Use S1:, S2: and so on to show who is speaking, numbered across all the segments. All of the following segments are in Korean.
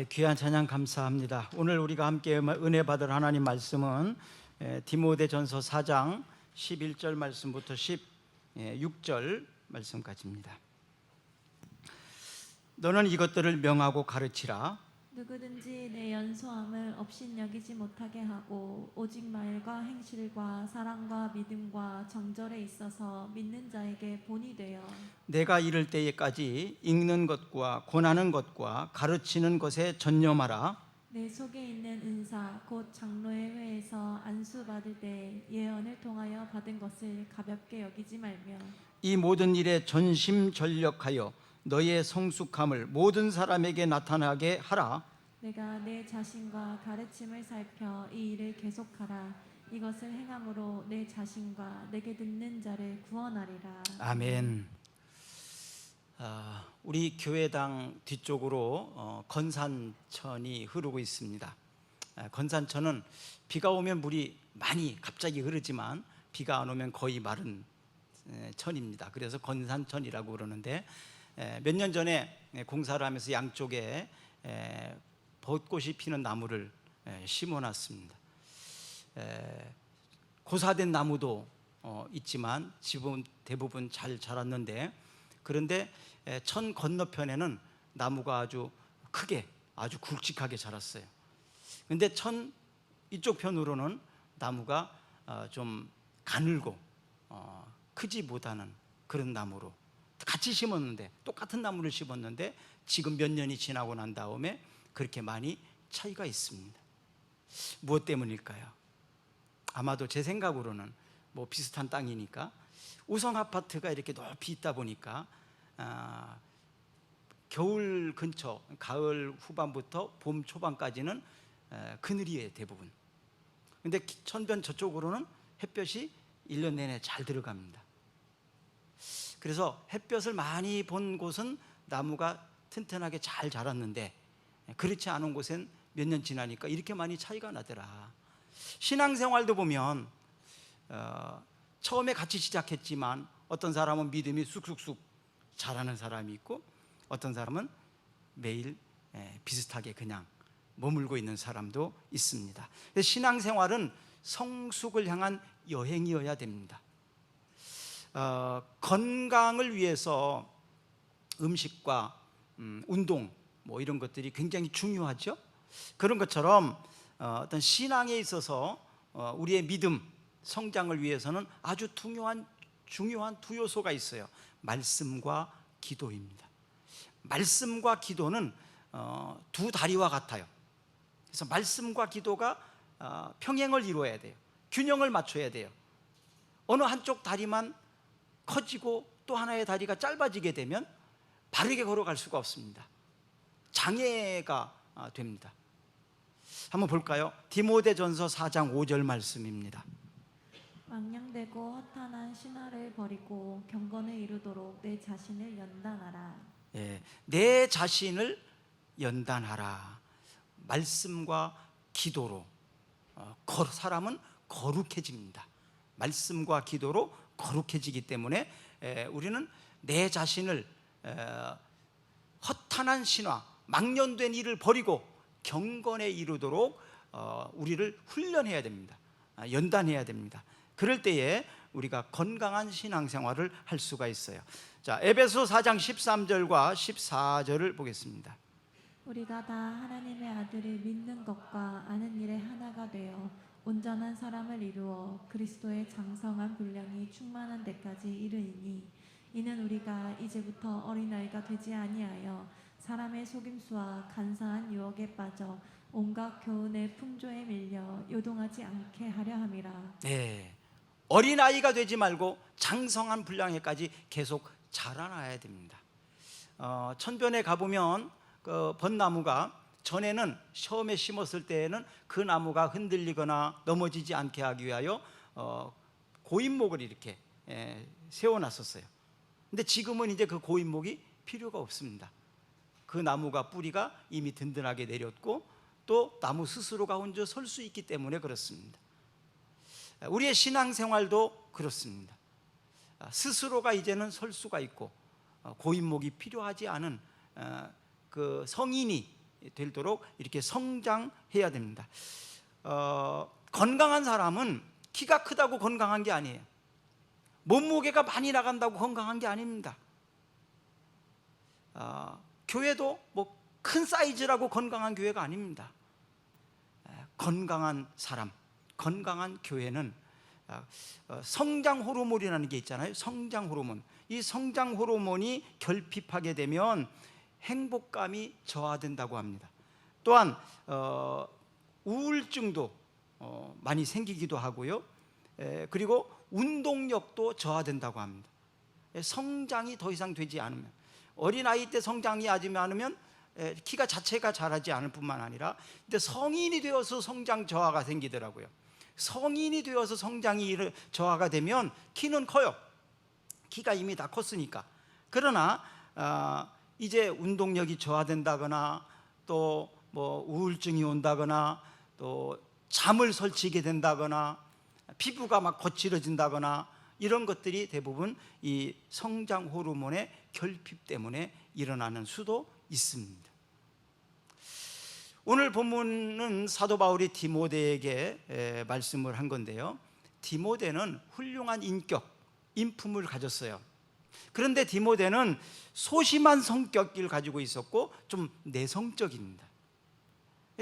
S1: 귀한 찬양 감사합니다. 오늘 우리가 함께 은혜 받을 하나님 말씀은 디모데전서 4장 11절 말씀부터 16절 말씀까지입니다. 너는 이것들을 명하고 가르치라.
S2: 누구든지 내 연소함을 업신여기지 못하게 하고 오직 말과 행실과 사랑과 믿음과 정절에 있어서 믿는 자에게 본이 되어
S1: 내가 이를 때에까지 읽는 것과 권하는 것과 가르치는 것에 전념하라.
S2: 내 속에 있는 은사 곧 장로의 회에서 안수 받을 때 예언을 통하여 받은 것을 가볍게 여기지 말며
S1: 이 모든 일에 전심전력하여 너의 성숙함을 모든 사람에게 나타나게 하라.
S2: 내가 내 자신과 가르침을 살펴 이 일을 계속하라. 이것을 행함으로 내 자신과 내게 듣는 자를 구원하리라.
S1: 아멘. 우리 교회당 뒤쪽으로 건산천이 흐르고 있습니다. 건산천은 비가 오면 물이 많이 갑자기 흐르지만 비가 안 오면 거의 마른 천입니다. 그래서 건산천이라고 그러는데 몇 년 전에 공사를 하면서 양쪽에 벚꽃이 피는 나무를 심어놨습니다. 고사된 나무도 있지만 지금 대부분 잘 자랐는데, 그런데 천 건너편에는 나무가 아주 크게 아주 굵직하게 자랐어요. 그런데 천 이쪽 편으로는 나무가 좀 가늘고 크지 못하는 그런 나무로 같이 심었는데, 똑같은 나무를 심었는데 지금 몇 년이 지나고 난 다음에 그렇게 많이 차이가 있습니다. 무엇 때문일까요? 아마도 제 생각으로는 뭐 비슷한 땅이니까 우성 아파트가 이렇게 높이 있다 보니까 겨울 근처, 가을 후반부터 봄 초반까지는 그늘이에요, 대부분. 근데 천변 저쪽으로는 햇볕이 1년 내내 잘 들어갑니다. 그래서 햇볕을 많이 본 곳은 나무가 튼튼하게 잘 자랐는데, 그렇지 않은 곳엔 몇 년 지나니까 이렇게 많이 차이가 나더라. 신앙생활도 보면 처음에 같이 시작했지만 어떤 사람은 믿음이 쑥쑥쑥 자라는 사람이 있고, 어떤 사람은 매일 비슷하게 그냥 머물고 있는 사람도 있습니다. 신앙생활은 성숙을 향한 여행이어야 됩니다. 건강을 위해서 음식과 운동 뭐 이런 것들이 굉장히 중요하죠. 그런 것처럼 어떤 신앙에 있어서 우리의 믿음 성장을 위해서는 아주 중요한 두 요소가 있어요. 말씀과 기도입니다. 말씀과 기도는 두 다리와 같아요. 그래서 말씀과 기도가 평행을 이루어야 돼요. 균형을 맞춰야 돼요. 어느 한쪽 다리만 커지고 또 하나의 다리가 짧아지게 되면 바르게 걸어갈 수가 없습니다. 장애가 됩니다. 한번 볼까요? 디모데전서 4장 5절 말씀입니다.
S2: 망령되고 허탄한 신화를 버리고 경건을 이루도록 내 자신을 연단하라.
S1: 내 자신을 연단하라. 말씀과 기도로 사람은 거룩해집니다. 말씀과 기도로 거룩해지기 때문에 우리는 내 자신을 허탄한 신화, 망령된 일을 버리고 경건에 이르도록 우리를 훈련해야 됩니다. 연단해야 됩니다. 그럴 때에 우리가 건강한 신앙생활을 할 수가 있어요. 자, 에베소 4장 13절과 14절을 보겠습니다.
S2: 우리가 다 하나님의 아들을 믿는 것과 아는 일에 하나가 되어 온전한 사람을 이루어 그리스도의 장성한 분량이 충만한 데까지 이르이니, 이는 우리가 이제부터 어린아이가 되지 아니하여 사람의 속임수와 간사한 유혹에 빠져 온갖 교훈의 풍조에 밀려 요동하지 않게 하려 함이라.
S1: 어린아이가 되지 말고 장성한 분량에까지 계속 자라나야 됩니다. 천변에 가보면 그 벚나무가 전에는 처음에 심었을 때에는 그 나무가 흔들리거나 넘어지지 않게 하기 위하여 고인목을 이렇게 세워놨었어요. 근데 지금은 이제 그 고인목이 필요가 없습니다. 그 나무가 뿌리가 이미 든든하게 내렸고 또 나무 스스로가 혼자 설 수 있기 때문에 그렇습니다. 우리의 신앙생활도 그렇습니다. 스스로가 이제는 설 수가 있고 고인목이 필요하지 않은 그 성인이 되도록 이렇게 성장해야 됩니다. 건강한 사람은 키가 크다고 건강한 게 아니에요. 몸무게가 많이 나간다고 건강한 게 아닙니다. 교회도 뭐 큰 사이즈라고 건강한 교회가 아닙니다. 건강한 사람, 건강한 교회는 성장 호르몬이라는 게 있잖아요. 성장 호르몬. 이 성장 호르몬이 결핍하게 되면 행복감이 저하된다고 합니다. 또한 우울증도 많이 생기기도 하고요. 그리고 운동력도 저하된다고 합니다. 성장이 더 이상 되지 않으면, 어린아이 때 성장이 하지 않으면 키가 자체가 자라지 않을 뿐만 아니라, 근데 성인이 되어서 성장 저하가 생기더라고요. 성인이 되어서 성장이 저하가 되면 키는 커요. 키가 이미 다 컸으니까. 그러나 이제 운동력이 저하된다거나 또 뭐 우울증이 온다거나 또 잠을 설치게 된다거나 피부가 막 거칠어진다거나 이런 것들이 대부분 이 성장 호르몬의 결핍 때문에 일어나는 수도 있습니다. 오늘 본문은 사도 바울이 디모데에게 말씀을 한 건데요. 디모데는 훌륭한 인격, 인품을 가졌어요. 그런데 디모데는 소심한 성격을 가지고 있었고 좀 내성적입니다.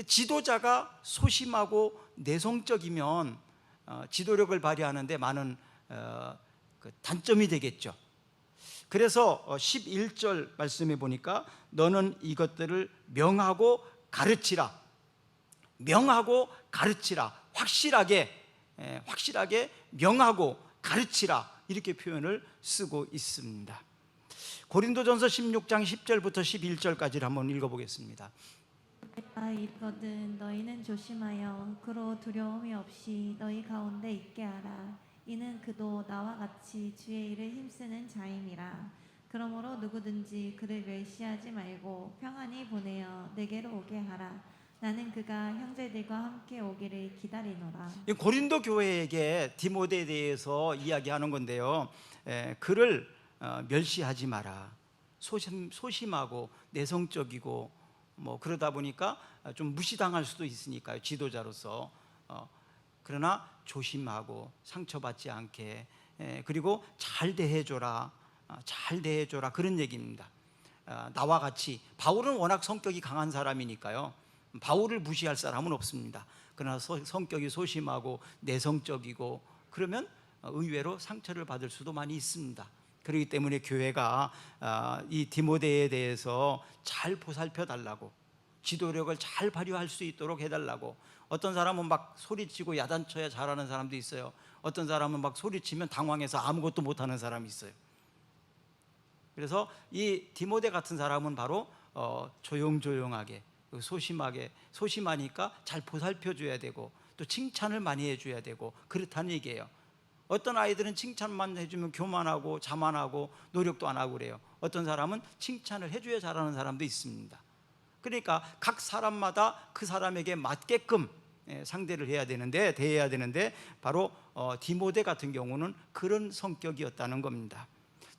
S1: 지도자가 소심하고 내성적이면 지도력을 발휘하는데 많은 단점이 되겠죠. 그래서 11절 말씀해 보니까 너는 이것들을 명하고 가르치라. 명하고 가르치라. 확실하게 명하고 가르치라. 이렇게 표현을 쓰고 있습니다. 고린도전서 16장 10절부터 11절까지를 한번 읽어보겠습니다.
S2: 내가 있거든 너희는 조심하여 그로 두려움이 없이 너희 가운데 있게 하라. 이는 그도 나와 같이 주의 일을 힘쓰는 자임이라. 그러므로 누구든지 그를 멸시하지 말고 평안히 보내어 내게로 오게 하라. 나는 그가 형제들과 함께 오기를 기다리노라.
S1: 고린도 교회에게 디모데에 대해서 이야기하는 건데요. 그를 멸시하지 마라. 소심하고 내성적이고 뭐 그러다 보니까 좀 무시당할 수도 있으니까요, 지도자로서. 그러나 조심하고 상처받지 않게, 그리고 잘 대해줘라, 그런 얘기입니다. 나와 같이, 바울은 워낙 성격이 강한 사람이니까요, 바울을 무시할 사람은 없습니다. 그러나 성격이 소심하고 내성적이고 그러면 의외로 상처를 받을 수도 많이 있습니다. 그렇기 때문에 교회가 이 디모데에 대해서 잘 보살펴 달라고, 지도력을 잘 발휘할 수 있도록 해달라고. 어떤 사람은 막 소리치고 야단쳐야 잘하는 사람도 있어요. 어떤 사람은 막 소리치면 당황해서 아무것도 못하는 사람이 있어요. 그래서 이 디모데 같은 사람은 바로 조용조용하게, 소심하니까 잘 보살펴 줘야 되고 또 칭찬을 많이 해줘야 되고 그렇다는 얘기예요. 어떤 아이들은 칭찬만 해주면 교만하고 자만하고 노력도 안 하고 그래요. 어떤 사람은 칭찬을 해줘야 잘하는 사람도 있습니다. 그러니까 각 사람마다 그 사람에게 맞게끔 상대를 해야 되는데, 대해야 되는데, 바로 디모데 같은 경우는 그런 성격이었다는 겁니다.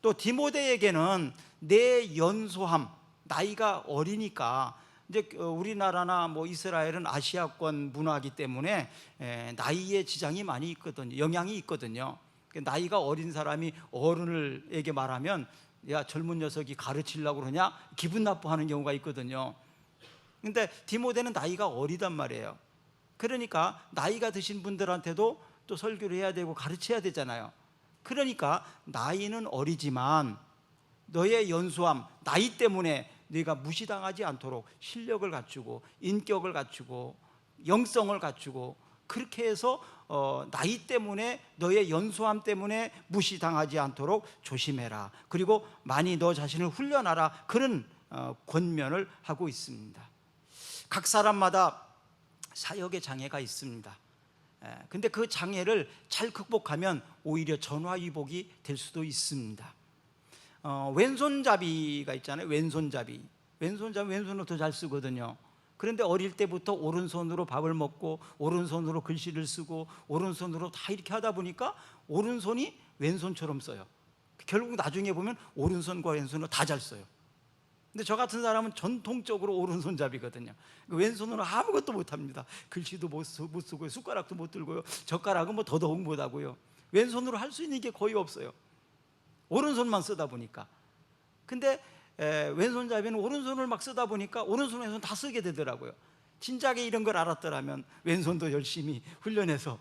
S1: 또 디모데에게는 내 연소함, 나이가 어리니까, 이제 우리나라나 뭐 이스라엘은 아시아권 문화이기 때문에 나이에 지장이 많이 있거든요. 영향이 있거든요. 나이가 어린 사람이 어른에게 말하면 야, 젊은 녀석이 가르치려고 그러냐? 기분 나빠하는 경우가 있거든요. 근데 디모데는 나이가 어리단 말이에요. 그러니까 나이가 드신 분들한테도 또 설교를 해야 되고 가르쳐야 되잖아요. 그러니까 나이는 어리지만 너의 연소함, 나이 때문에 네가 무시당하지 않도록 실력을 갖추고 인격을 갖추고 영성을 갖추고, 그렇게 해서 나이 때문에, 너의 연소함 때문에 무시당하지 않도록 조심해라. 그리고 많이 너 자신을 훈련하라. 그런 권면을 하고 있습니다. 각 사람마다 사역의 장애가 있습니다. 근데 그 장애를 잘 극복하면 오히려 전화위복이 될 수도 있습니다. 왼손잡이가 있잖아요. 왼손으로 더 잘 쓰거든요. 그런데 어릴 때부터 오른손으로 밥을 먹고 오른손으로 글씨를 쓰고 오른손으로 다 이렇게 하다 보니까 오른손이 왼손처럼 써요. 결국 나중에 보면 오른손과 왼손으로 다 잘 써요. 근데 저 같은 사람은 전통적으로 오른손잡이거든요. 왼손으로 아무것도 못합니다. 글씨도 못 쓰고요, 숟가락도 못 들고요, 젓가락은 뭐 더더욱 못하고요. 왼손으로 할 수 있는 게 거의 없어요. 오른손만 쓰다 보니까. 근데 왼손잡이는 오른손을 막 쓰다 보니까 오른손 왼손 다 쓰게 되더라고요. 진작에 이런 걸 알았더라면 왼손도 열심히 훈련해서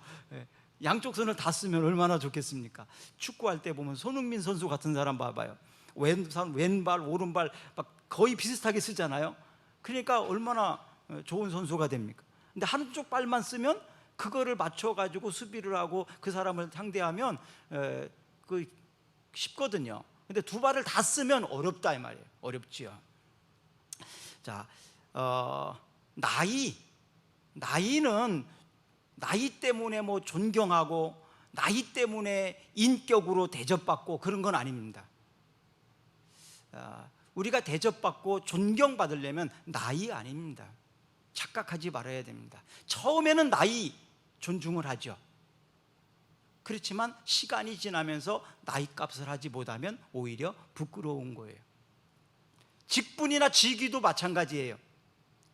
S1: 양쪽 손을 다 쓰면 얼마나 좋겠습니까? 축구할 때 보면 손흥민 선수 같은 사람 봐봐요. 왼발 오른발 막 거의 비슷하게 쓰잖아요. 그러니까 얼마나 좋은 선수가 됩니까? 근데 한쪽 발만 쓰면 그거를 맞춰가지고 수비를 하고 그 사람을 상대하면 그 쉽거든요. 근데 두 발을 다 쓰면 어렵다 이 말이에요. 어렵지요. 자, 나이는 나이 때문에 뭐 존경하고 나이 때문에 인격으로 대접받고 그런 건 아닙니다. 우리가 대접받고 존경받으려면 나이 아닙니다. 착각하지 말아야 됩니다. 처음에는 나이 존중을 하죠. 그렇지만 시간이 지나면서 나이 값을 하지 못하면 오히려 부끄러운 거예요. 직분이나 직위도 마찬가지예요.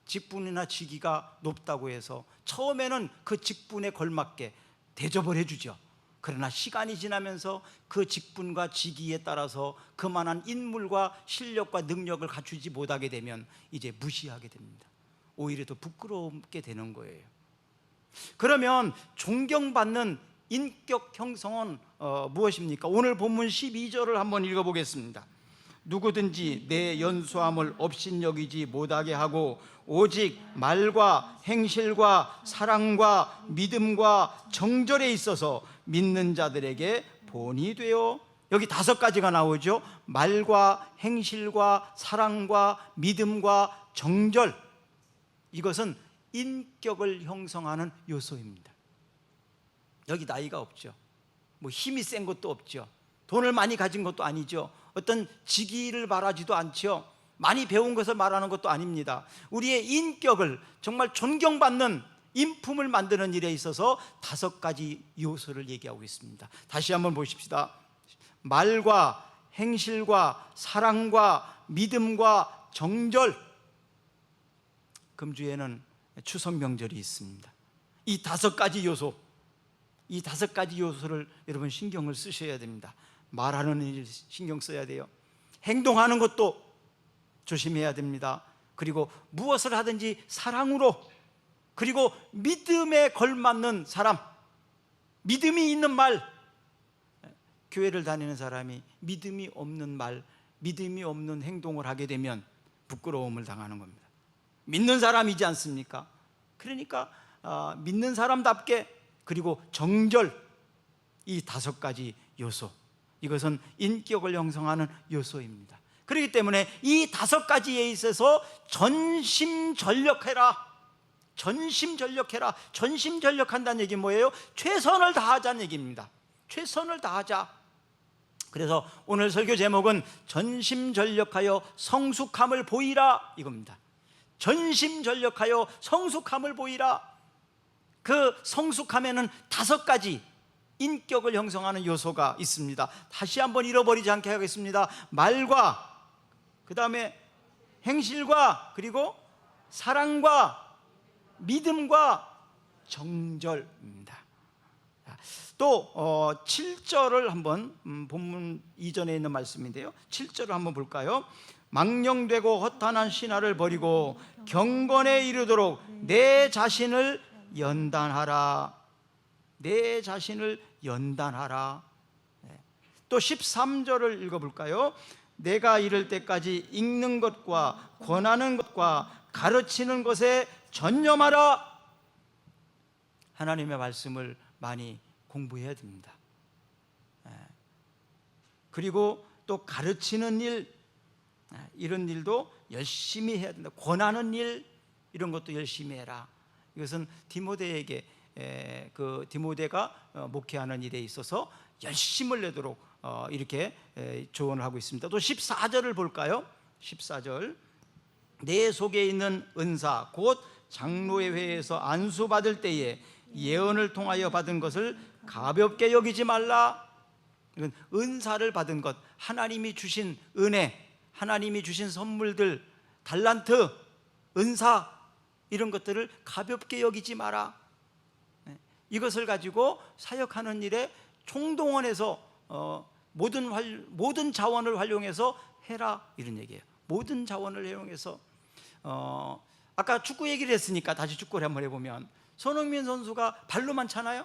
S1: 직분이나 직위가 높다고 해서 처음에는 그 직분에 걸맞게 대접을 해주죠. 그러나 시간이 지나면서 그 직분과 직위에 따라서 그만한 인물과 실력과 능력을 갖추지 못하게 되면 이제 무시하게 됩니다. 오히려 더 부끄럽게 되는 거예요. 그러면 존경받는 인격 형성은 무엇입니까? 오늘 본문 12절을 한번 읽어보겠습니다. 누구든지 내 연수함을 업신여기지 못하게 하고 오직 말과 행실과 사랑과 믿음과 정절에 있어서 믿는 자들에게 본이 되어, 여기 5가지가 나오죠. 말과 행실과 사랑과 믿음과 정절, 이것은 인격을 형성하는 요소입니다. 여기 나이가 없죠. 뭐 힘이 센 것도 없죠. 돈을 많이 가진 것도 아니죠. 어떤 직위를 말하지도 않죠. 많이 배운 것을 말하는 것도 아닙니다. 우리의 인격을 정말 존경받는 인품을 만드는 일에 있어서 5가지 요소를 얘기하고 있습니다. 다시 한번 보십시다. 말과 행실과 사랑과 믿음과 정절. 금주에는 추석 명절이 있습니다. 이 5가지 요소, 이 5가지 요소를 여러분 신경을 쓰셔야 됩니다. 말하는 일 신경 써야 돼요. 행동하는 것도 조심해야 됩니다. 그리고 무엇을 하든지 사랑으로, 그리고 믿음에 걸맞는 사람, 믿음이 있는 말. 교회를 다니는 사람이 믿음이 없는 말, 믿음이 없는 행동을 하게 되면 부끄러움을 당하는 겁니다. 믿는 사람이지 않습니까? 그러니까 믿는 사람답게, 그리고 정절, 이 5가지 요소, 이것은 인격을 형성하는 요소입니다. 그렇기 때문에 이 5가지에 있어서 전심전력해라. 전심전력해라. 전심전력한다는 얘기 뭐예요? 최선을 다하자는 얘기입니다. 최선을 다하자. 그래서 오늘 설교 제목은 전심전력하여 성숙함을 보이라, 이겁니다. 전심전력하여 성숙함을 보이라. 그 성숙함에는 5가지 인격을 형성하는 요소가 있습니다. 다시 한번 잃어버리지 않게 하겠습니다. 말과, 그 다음에 행실과, 그리고 사랑과 믿음과 정절입니다. 또 7절을 한번, 본문 이전에 있는 말씀인데요, 7절을 한번 볼까요? 망령되고 허탄한 신화를 버리고 경건에 이르도록 내 자신을 연단하라. 내 자신을 연단하라. 또 13절을 읽어볼까요? 내가 이를 때까지 읽는 것과 권하는 것과 가르치는 것에 전념하라. 하나님의 말씀을 많이 공부해야 됩니다. 그리고 또 가르치는 일, 이런 일도 열심히 해야 된다. 권하는 일, 이런 것도 열심히 해라. 이것은 디모데에게, 그 디모데가 목회하는 일에 있어서 열심을 내도록 이렇게 조언을 하고 있습니다. 또 14절을 볼까요? 14절. 내 속에 있는 은사 곧 장로의 회에서 안수받을 때에 예언을 통하여 받은 것을 가볍게 여기지 말라. 이건 은사를 받은 것, 하나님이 주신 은혜, 하나님이 주신 선물들, 달란트, 은사, 이런 것들을 가볍게 여기지 마라. 이것을 가지고 사역하는 일에 총동원해서 모든 자원을 활용해서 해라, 이런 얘기예요. 모든 자원을 활용해서. 아까 축구 얘기를 했으니까 다시 축구를 한번 해보면, 손흥민 선수가 발로만 차나요?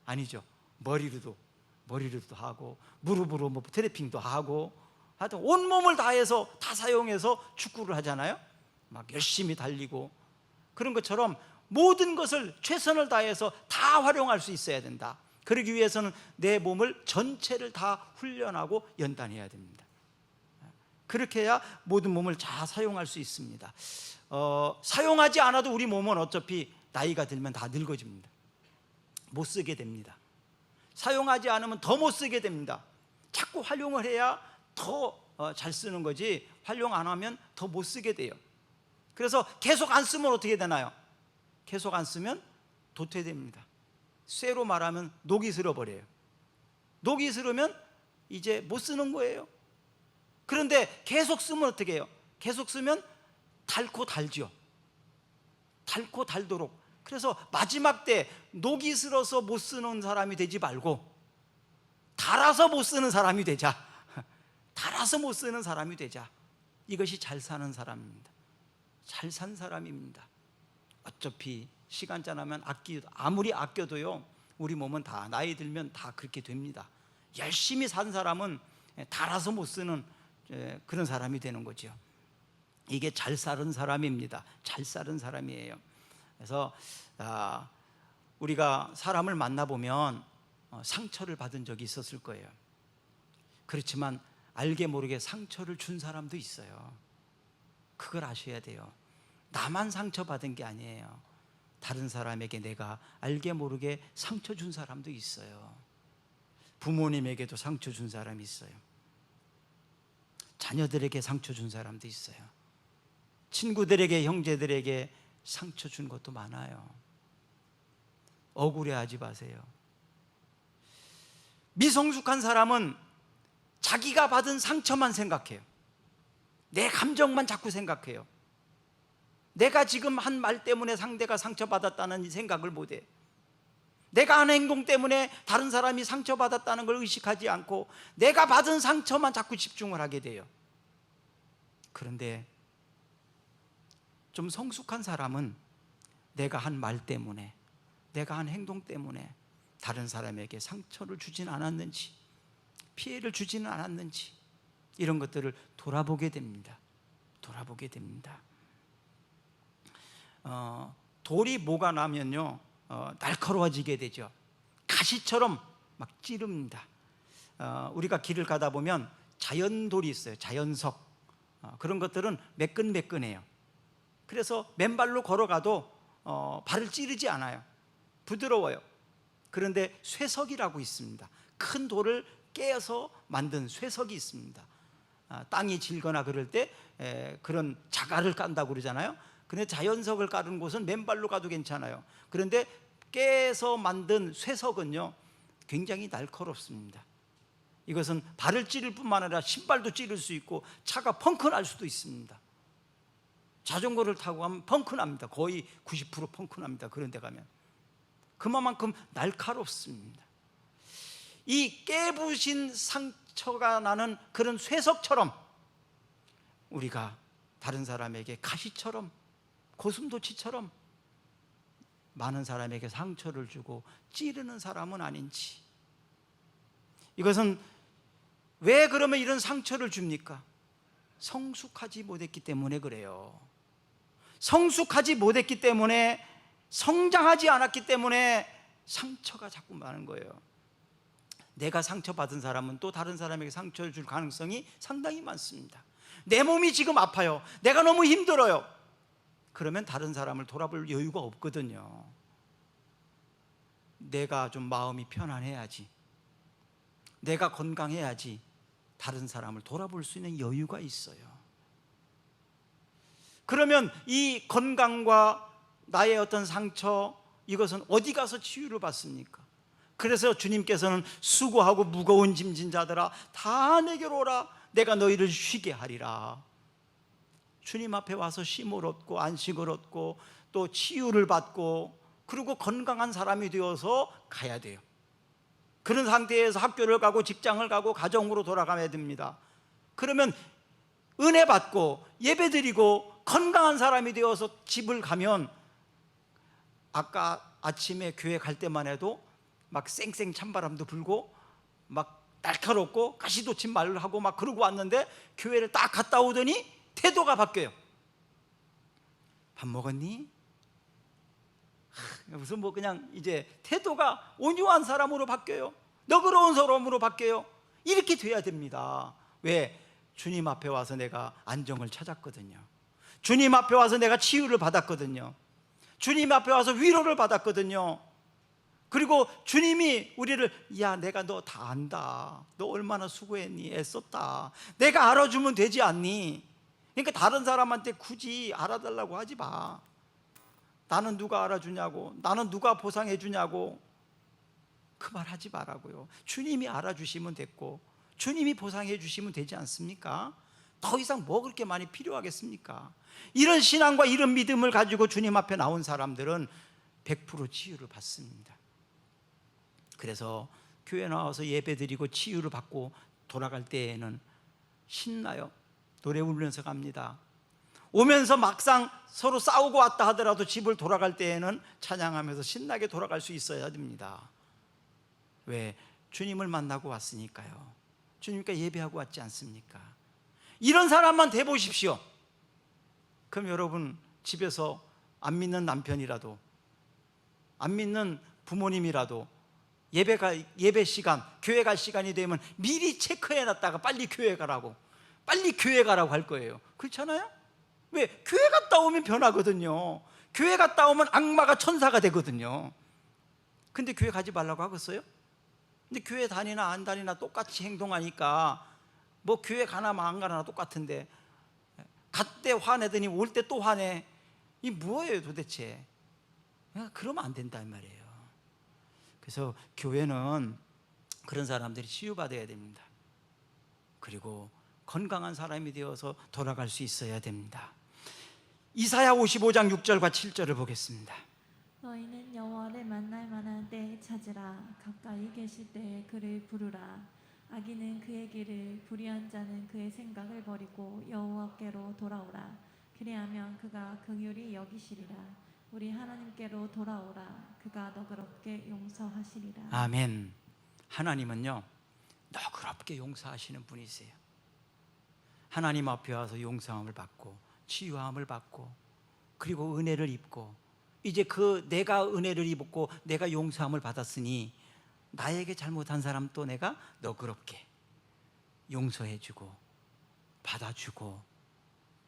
S1: 아니죠. 머리로도 하고, 무릎으로 뭐 트래핑도 하고, 하여튼 온몸을 다해서 다 사용해서 축구를 하잖아요. 막 열심히 달리고. 그런 것처럼 모든 것을 최선을 다해서 다 활용할 수 있어야 된다. 그러기 위해서는 내 몸을 전체를 다 훈련하고 연단해야 됩니다. 그렇게 해야 모든 몸을 다 사용할 수 있습니다. 사용하지 않아도 우리 몸은 어차피 나이가 들면 다 늙어집니다. 못 쓰게 됩니다. 사용하지 않으면 더 못 쓰게 됩니다. 자꾸 활용을 해야 더 잘 쓰는 거지, 활용 안 하면 더 못 쓰게 돼요. 그래서 계속 안 쓰면 어떻게 되나요? 계속 안 쓰면 도태됩니다. 쇠로 말하면 녹이 슬어버려요. 녹이 슬으면 이제 못 쓰는 거예요. 그런데 계속 쓰면 어떻게 해요? 계속 쓰면 닳고 달죠. 닳고 달도록. 그래서 마지막 때 녹이 슬어서 못 쓰는 사람이 되지 말고 달아서 못 쓰는 사람이 되자. 달아서 못 쓰는 사람이 되자. 이것이 잘 사는 사람입니다. 잘 산 사람입니다. 어차피 시간 지나면 아무리 아껴도요, 우리 몸은 다 나이 들면 다 그렇게 됩니다. 열심히 산 사람은 달아서 못 쓰는 그런 사람이 되는 거죠. 이게 잘 사는 사람입니다. 잘 사는 사람이에요. 그래서 우리가 사람을 만나보면 상처를 받은 적이 있었을 거예요. 그렇지만 알게 모르게 상처를 준 사람도 있어요. 그걸 아셔야 돼요. 나만 상처받은 게 아니에요. 다른 사람에게 내가 알게 모르게 상처 준 사람도 있어요. 부모님에게도 상처 준 사람이 있어요. 자녀들에게 상처 준 사람도 있어요. 친구들에게, 형제들에게 상처 준 것도 많아요. 억울해하지 마세요. 미성숙한 사람은 자기가 받은 상처만 생각해요. 내 감정만 자꾸 생각해요. 내가 지금 한 말 때문에 상대가 상처받았다는 생각을 못해. 내가 한 행동 때문에 다른 사람이 상처받았다는 걸 의식하지 않고 내가 받은 상처만 자꾸 집중을 하게 돼요. 그런데 좀 성숙한 사람은 내가 한 말 때문에, 내가 한 행동 때문에 다른 사람에게 상처를 주진 않았는지, 피해를 주지는 않았는지, 이런 것들을 돌아보게 됩니다. 돌아보게 됩니다. 돌이 뭐가 나면요, 날카로워지게 되죠. 가시처럼 막 찌릅니다. 우리가 길을 가다 보면 자연돌이 있어요. 자연석. 그런 것들은 매끈매끈해요. 그래서 맨발로 걸어가도 발을 찌르지 않아요. 부드러워요. 그런데 쇠석이라고 있습니다. 큰 돌을 깨서 만든 쇠석이 있습니다. 땅이 질거나 그럴 때 그런 자갈을 깐다고 그러잖아요. 근데 자연석을 깔은 곳은 맨발로 가도 괜찮아요. 그런데 깨서 만든 쇠석은요, 굉장히 날카롭습니다. 이것은 발을 찌를 뿐만 아니라 신발도 찌를 수 있고 차가 펑크 날 수도 있습니다. 자전거를 타고 가면 펑크 납니다. 거의 90% 펑크 납니다. 그런 데 가면. 그만큼 날카롭습니다. 이 깨부신 상처가 나는 그런 쇠석처럼 우리가 다른 사람에게 가시처럼, 고슴도치처럼 많은 사람에게 상처를 주고 찌르는 사람은 아닌지. 이것은 왜 그러면 이런 상처를 줍니까? 성숙하지 못했기 때문에 그래요. 성숙하지 못했기 때문에, 성장하지 않았기 때문에 상처가 자꾸 많은 거예요. 내가 상처받은 사람은 또 다른 사람에게 상처를 줄 가능성이 상당히 많습니다. 내 몸이 지금 아파요. 내가 너무 힘들어요. 그러면 다른 사람을 돌아볼 여유가 없거든요. 내가 좀 마음이 편안해야지, 내가 건강해야지 다른 사람을 돌아볼 수 있는 여유가 있어요. 그러면 이 건강과 나의 어떤 상처, 이것은 어디 가서 치유를 받습니까? 그래서 주님께서는 수고하고 무거운 짐진 자들아 다 내게로 오라, 내가 너희를 쉬게 하리라. 주님 앞에 와서 쉼을 얻고 안식을 얻고 또 치유를 받고 그리고 건강한 사람이 되어서 가야 돼요. 그런 상태에서 학교를 가고 직장을 가고 가정으로 돌아가야 됩니다. 그러면 은혜 받고 예배 드리고 건강한 사람이 되어서 집을 가면, 아까 아침에 교회 갈 때만 해도 막 쌩쌩 찬바람도 불고 막 날카롭고 가시돋친 말을 하고 막 그러고 왔는데 교회를 딱 갔다 오더니 태도가 바뀌어요. 밥 먹었니? 무슨 뭐 그냥 이제 태도가 온유한 사람으로 바뀌어요. 너그러운 사람으로 바뀌어요. 이렇게 돼야 됩니다. 왜? 주님 앞에 와서 내가 안정을 찾았거든요. 주님 앞에 와서 내가 치유를 받았거든요. 주님 앞에 와서 위로를 받았거든요. 그리고 주님이 우리를, 야, 내가 너 다 안다. 너 얼마나 수고했니? 애썼다. 내가 알아주면 되지 않니? 그러니까 다른 사람한테 굳이 알아달라고 하지 마. 나는 누가 알아주냐고, 나는 누가 보상해 주냐고, 그 말 하지 말라고요. 주님이 알아주시면 됐고 주님이 보상해 주시면 되지 않습니까? 더 이상 뭐 그렇게 많이 필요하겠습니까? 이런 신앙과 이런 믿음을 가지고 주님 앞에 나온 사람들은 100% 치유를 받습니다. 그래서 교회 나와서 예배 드리고 치유를 받고 돌아갈 때에는 신나요. 노래 부르면서 갑니다. 오면서 막상 서로 싸우고 왔다 하더라도 집을 돌아갈 때에는 찬양하면서 신나게 돌아갈 수 있어야 됩니다. 왜? 주님을 만나고 왔으니까요. 주님과 예배하고 왔지 않습니까? 이런 사람만 돼 보십시오. 그럼 여러분 집에서 안 믿는 남편이라도, 안 믿는 부모님이라도 예배 시간, 교회 갈 시간이 되면 미리 체크해 놨다가 빨리 교회 가라고 할 거예요. 그렇잖아요? 왜? 교회 갔다 오면 변하거든요. 교회 갔다 오면 악마가 천사가 되거든요. 근데 교회 가지 말라고 하겠어요? 근데 교회 다니나 안 다니나 똑같이 행동하니까 뭐 교회 가나 안 가나 똑같은데, 갈 때 화내더니 올 때 또 화내. 이 뭐예요 도대체? 그러면 안 된단 말이에요. 그래서 교회는 그런 사람들이 치유받아야 됩니다. 그리고 건강한 사람이 되어서 돌아갈 수 있어야 됩니다. 이사야 55장 6절과 7절을 보겠습니다.
S2: 너희는 여호와를 만날 만한 때에 찾으라. 가까이 계실 때에 그를 부르라. 악인은 그의 길을, 불의한 자는 그의 생각을 버리고 여호와께로 돌아오라. 그리하면 그가 긍휼히 여기시리라. 우리 하나님께로 돌아오라. 그가 너그럽게 용서하시리라.
S1: 아멘. 하나님은요 너그럽게 용서하시는 분이세요. 하나님 앞에 와서 용서함을 받고 치유함을 받고 그리고 은혜를 입고, 이제 내가 은혜를 입었고 내가 용서함을 받았으니 나에게 잘못한 사람 또 내가 너그럽게 용서해주고 받아주고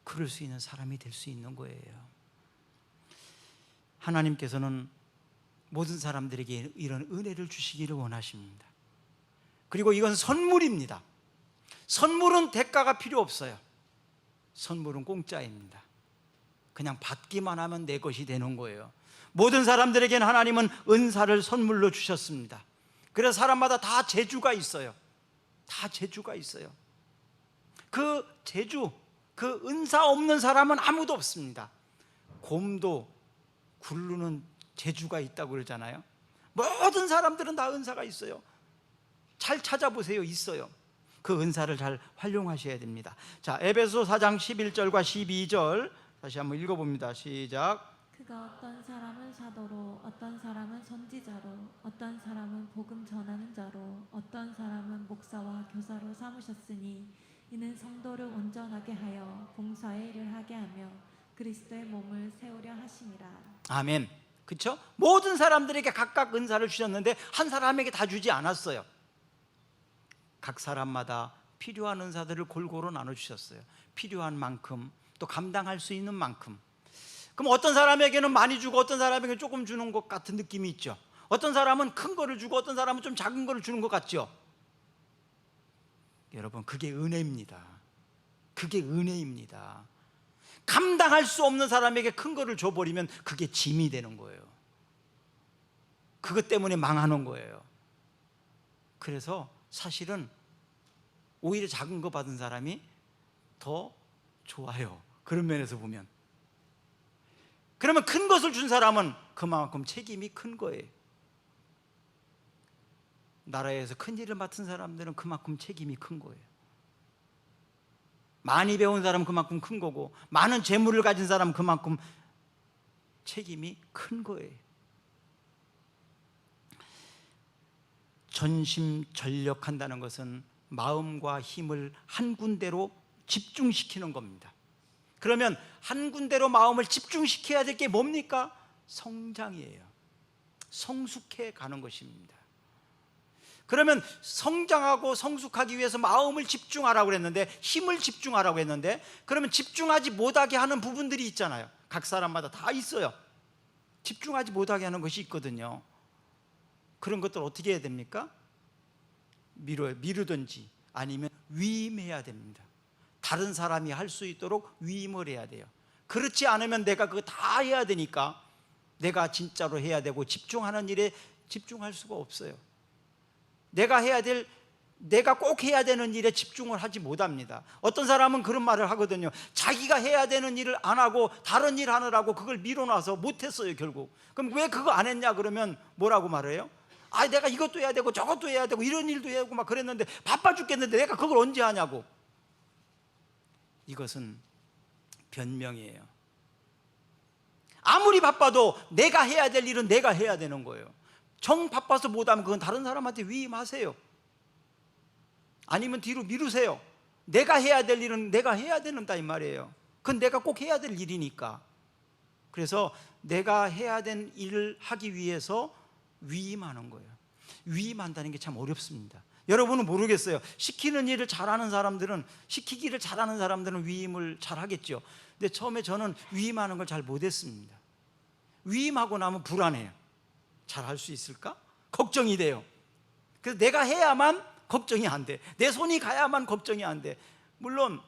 S1: 그럴 수 있는 사람이 될 수 있는 거예요. 하나님께서는 모든 사람들에게 이런 은혜를 주시기를 원하십니다. 그리고 이건 선물입니다. 선물은 대가가 필요 없어요. 선물은 공짜입니다. 그냥 받기만 하면 내 것이 되는 거예요. 모든 사람들에게는 하나님은 은사를 선물로 주셨습니다. 그래서 사람마다 다 재주가 있어요. 다 재주가 있어요. 그 재주, 그 은사 없는 사람은 아무도 없습니다. 곰도 굴르는 재주가 있다고 그러잖아요. 모든 사람들은 다 은사가 있어요. 잘 찾아보세요. 있어요. 그 은사를 잘 활용하셔야 됩니다. 자, 에베소 4장 11절과 12절 다시 한번 읽어봅니다. 시작.
S2: 그가 어떤 사람은 사도로, 어떤 사람은 선지자로, 어떤 사람은 복음 전하는 자로, 어떤 사람은 목사와 교사로 삼으셨으니 이는 성도를 온전하게 하여 봉사의 일을 하게 하며 그리스도의 몸을 세우려 하심이라.
S1: 아멘. 그렇죠? 모든 사람들에게 각각 은사를 주셨는데 한 사람에게 다 주지 않았어요. 각 사람마다 필요한 은사들을 골고루 나눠주셨어요. 필요한 만큼, 또 감당할 수 있는 만큼. 그럼 어떤 사람에게는 많이 주고 어떤 사람에게는 조금 주는 것 같은 느낌이 있죠. 어떤 사람은 큰 거를 주고 어떤 사람은 좀 작은 거를 주는 것 같죠. 여러분, 그게 은혜입니다. 그게 은혜입니다. 감당할 수 없는 사람에게 큰 거를 줘버리면 그게 짐이 되는 거예요. 그것 때문에 망하는 거예요. 그래서 사실은 오히려 작은 거 받은 사람이 더 좋아요. 그런 면에서 보면. 그러면 큰 것을 준 사람은 그만큼 책임이 큰 거예요. 나라에서 큰 일을 맡은 사람들은 그만큼 책임이 큰 거예요. 많이 배운 사람은 그만큼 큰 거고, 많은 재물을 가진 사람은 그만큼 책임이 큰 거예요. 전심전력한다는 것은 마음과 힘을 한 군데로 집중시키는 겁니다. 그러면 한 군데로 마음을 집중시켜야 될 게 뭡니까? 성장이에요. 성숙해 가는 것입니다. 그러면 성장하고 성숙하기 위해서 마음을 집중하라고 그랬는데, 힘을 집중하라고 했는데, 그러면 집중하지 못하게 하는 부분들이 있잖아요. 각 사람마다 다 있어요. 집중하지 못하게 하는 것이 있거든요. 그런 것들 어떻게 해야 됩니까? 미루든지 아니면 위임해야 됩니다. 다른 사람이 할 수 있도록 위임을 해야 돼요. 그렇지 않으면 내가 그거 다 해야 되니까 내가 진짜로 해야 되고 집중하는 일에 집중할 수가 없어요. 내가 꼭 해야 되는 일에 집중을 하지 못합니다. 어떤 사람은 그런 말을 하거든요. 자기가 해야 되는 일을 안 하고 다른 일 하느라고 그걸 미뤄놔서 못했어요, 결국. 그럼 왜 그거 안 했냐 그러면 뭐라고 말해요? 아, 내가 이것도 해야 되고 저것도 해야 되고 이런 일도 해야 되고 막 그랬는데 바빠 죽겠는데 내가 그걸 언제 하냐고. 이것은 변명이에요. 아무리 바빠도 내가 해야 될 일은 내가 해야 되는 거예요. 정 바빠서 못하면 그건 다른 사람한테 위임하세요. 아니면 뒤로 미루세요. 내가 해야 될 일은 내가 해야 된다 이 말이에요. 그건 내가 꼭 해야 될 일이니까. 그래서 내가 해야 될 일을 하기 위해서 위임하는 거예요. 위임한다는 게 참 어렵습니다. 여러분은 모르겠어요. 시키기를 잘하는 사람들은 위임을 잘하겠죠. 근데 처음에 저는 위임하는 걸 잘 못했습니다. 위임하고 나면 불안해요. 잘할 수 있을까? 걱정이 돼요. 그래서 내가 해야만 걱정이 안 돼. 내 손이 가야만 걱정이 안 돼. 물론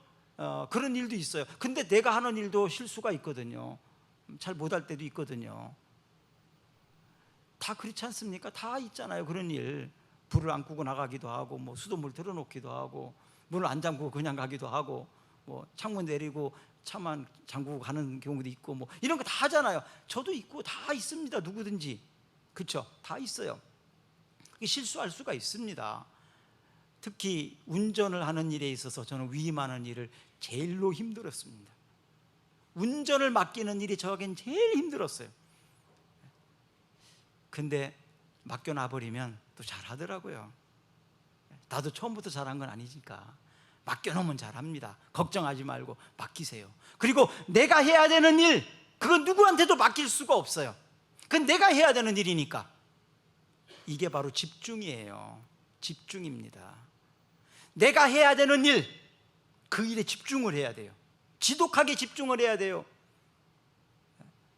S1: 그런 일도 있어요. 근데 내가 하는 일도 실수가 있거든요. 잘 못할 때도 있거든요. 다 그렇지 않습니까? 다 있잖아요. 그런 일. 불을 안 끄고 나가기도 하고, 뭐 수돗물 틀어놓기도 하고, 문을 안 잠그고 그냥 가기도 하고, 뭐 창문 내리고 차만 잠그고 가는 경우도 있고, 뭐 이런 거 다 하잖아요. 저도 있고 다 있습니다. 누구든지. 그렇죠? 다 있어요. 실수할 수가 있습니다. 특히 운전을 하는 일에 있어서 저는 위임하는 일을 제일로 힘들었습니다. 운전을 맡기는 일이 저에겐 제일 힘들었어요. 근데 맡겨놔버리면 또 잘하더라고요. 나도 처음부터 잘한 건 아니니까 맡겨놓으면 잘합니다. 걱정하지 말고 맡기세요. 그리고 내가 해야 되는 일, 그건 누구한테도 맡길 수가 없어요. 그건 내가 해야 되는 일이니까. 이게 바로 집중이에요. 집중입니다. 내가 해야 되는 일, 그 일에 집중을 해야 돼요. 지독하게 집중을 해야 돼요.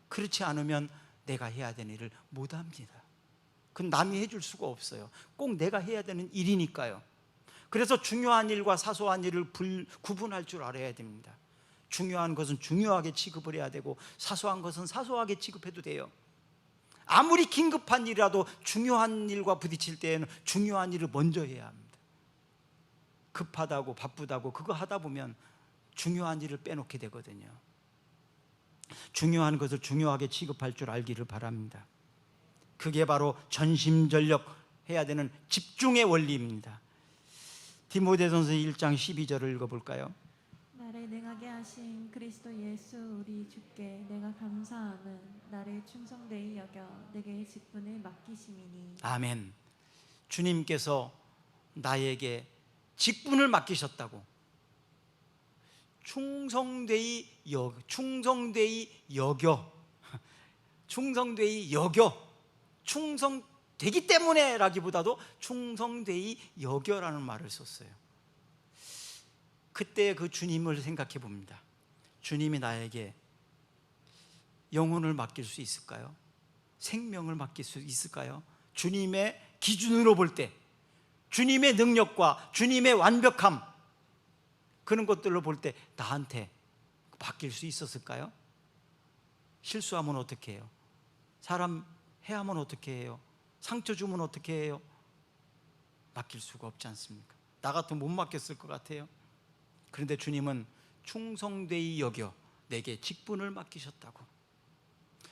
S1: 그렇지 않으면 내가 해야 되는 일을 못합니다. 그건 남이 해줄 수가 없어요. 꼭 내가 해야 되는 일이니까요. 그래서 중요한 일과 사소한 일을 구분할 줄 알아야 됩니다. 중요한 것은 중요하게 취급을 해야 되고 사소한 것은 사소하게 취급해도 돼요. 아무리 긴급한 일이라도 중요한 일과 부딪힐 때에는 중요한 일을 먼저 해야 합니다. 급하다고 바쁘다고 그거 하다 보면 중요한 일을 빼놓게 되거든요. 중요한 것을 중요하게 취급할 줄 알기를 바랍니다. 그게 바로 전심전력 해야 되는 집중의 원리입니다. 디모데전서 1장 12절을 읽어볼까요?
S2: 나를 능하게 하신 그리스도 예수 우리 주께 내가 감사함은 나를 충성되이 여겨 내게 직분을 맡기심이니.
S1: 아멘. 주님께서 나에게 직분을 맡기셨다고. 충성되이 여겨. 충성되기 때문에 라기보다도 충성되이 여겨라는 말을 썼어요. 그때 그 주님을 생각해 봅니다. 주님이 나에게 영혼을 맡길 수 있을까요? 생명을 맡길 수 있을까요? 주님의 기준으로 볼 때, 주님의 능력과 주님의 완벽함, 그런 것들로 볼 때 나한테 맡길 수 있었을까요? 실수하면 어떻게 해요? 사람 해하면 어떻게 해요? 상처 주면 어떻게 해요? 맡길 수가 없지 않습니까? 나 같으면 못 맡겼을 것 같아요. 그런데 주님은 충성되이 여겨 내게 직분을 맡기셨다고.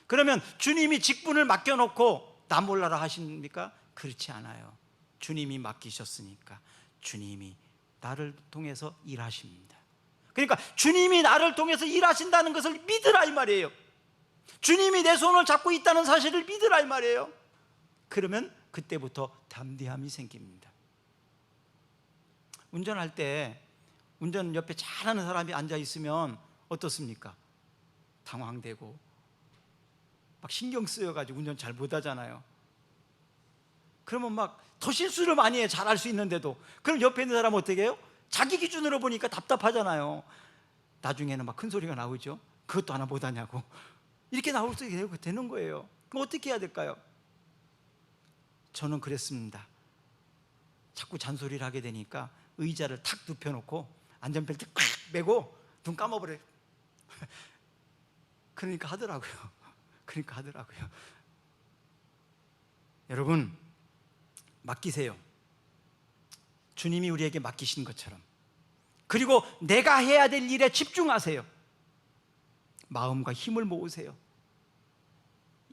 S1: 그러면 주님이 직분을 맡겨놓고 나 몰라라 하십니까? 그렇지 않아요. 주님이 맡기셨으니까 주님이 나를 통해서 일하십니다. 그러니까 주님이 나를 통해서 일하신다는 것을 믿으라 이 말이에요. 주님이 내 손을 잡고 있다는 사실을 믿으라 이 말이에요. 그러면 그때부터 담대함이 생깁니다. 운전할 때 운전 옆에 잘하는 사람이 앉아 있으면 어떻습니까? 당황되고 막 신경 쓰여가지고 운전 잘 못하잖아요. 그러면 막 더 실수를 많이 해, 잘할 수 있는데도. 그럼 옆에 있는 사람은 어떻게 해요? 자기 기준으로 보니까 답답하잖아요. 나중에는 막 큰 소리가 나오죠. 그것도 하나 못하냐고. 이렇게 나올 수 되는 거예요. 그럼 어떻게 해야 될까요? 저는 그랬습니다. 자꾸 잔소리를 하게 되니까 의자를 탁 눕혀놓고 안전벨트 꽉 매고 눈 감아버려요. 그러니까 하더라고요. 여러분, 맡기세요. 주님이 우리에게 맡기신 것처럼. 그리고 내가 해야 될 일에 집중하세요. 마음과 힘을 모으세요.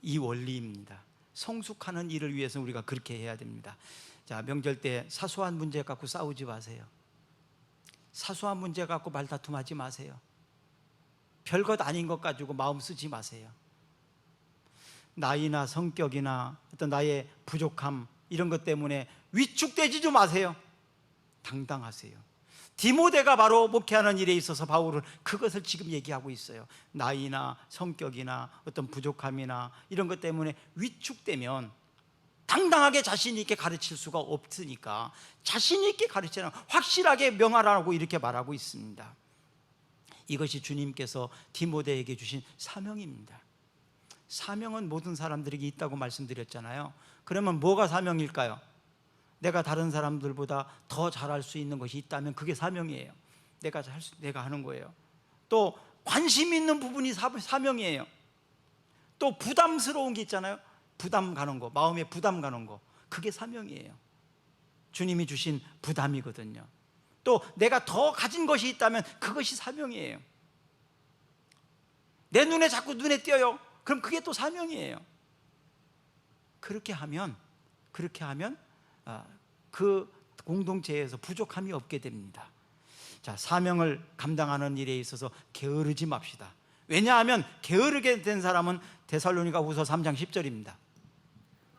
S1: 이 원리입니다. 성숙하는 일을 위해서 우리가 그렇게 해야 됩니다. 자, 명절 때 사소한 문제 갖고 싸우지 마세요. 사소한 문제 갖고 말다툼하지 마세요. 별것 아닌 것 가지고 마음 쓰지 마세요. 나이나 성격이나 어떤 나의 부족함 이런 것 때문에 위축되지 좀 마세요. 당당하세요. 디모데가 바로 목회하는 일에 있어서 바울은 그것을 지금 얘기하고 있어요. 나이나 성격이나 어떤 부족함이나 이런 것 때문에 위축되면 당당하게 자신 있게 가르칠 수가 없으니까 자신 있게 가르치는, 확실하게 명하라고 이렇게 말하고 있습니다. 이것이 주님께서 디모데에게 주신 사명입니다. 사명은 모든 사람들에게 있다고 말씀드렸잖아요. 그러면 뭐가 사명일까요? 내가 다른 사람들보다 더 잘할 수 있는 것이 있다면 그게 사명이에요. 내가 하는 거예요. 또 관심 있는 부분이 사명이에요. 또 부담스러운 게 있잖아요. 부담 가는 거, 마음에 부담 가는 거, 그게 사명이에요. 주님이 주신 부담이거든요. 또 내가 더 가진 것이 있다면 그것이 사명이에요. 내 눈에 자꾸 눈에 띄어요. 그럼 그게 또 사명이에요. 그렇게 하면 그 공동체에서 부족함이 없게 됩니다. 자, 사명을 감당하는 일에 있어서 게으르지 맙시다. 왜냐하면 게으르게 된 사람은 데살로니가후서 3장 10절입니다.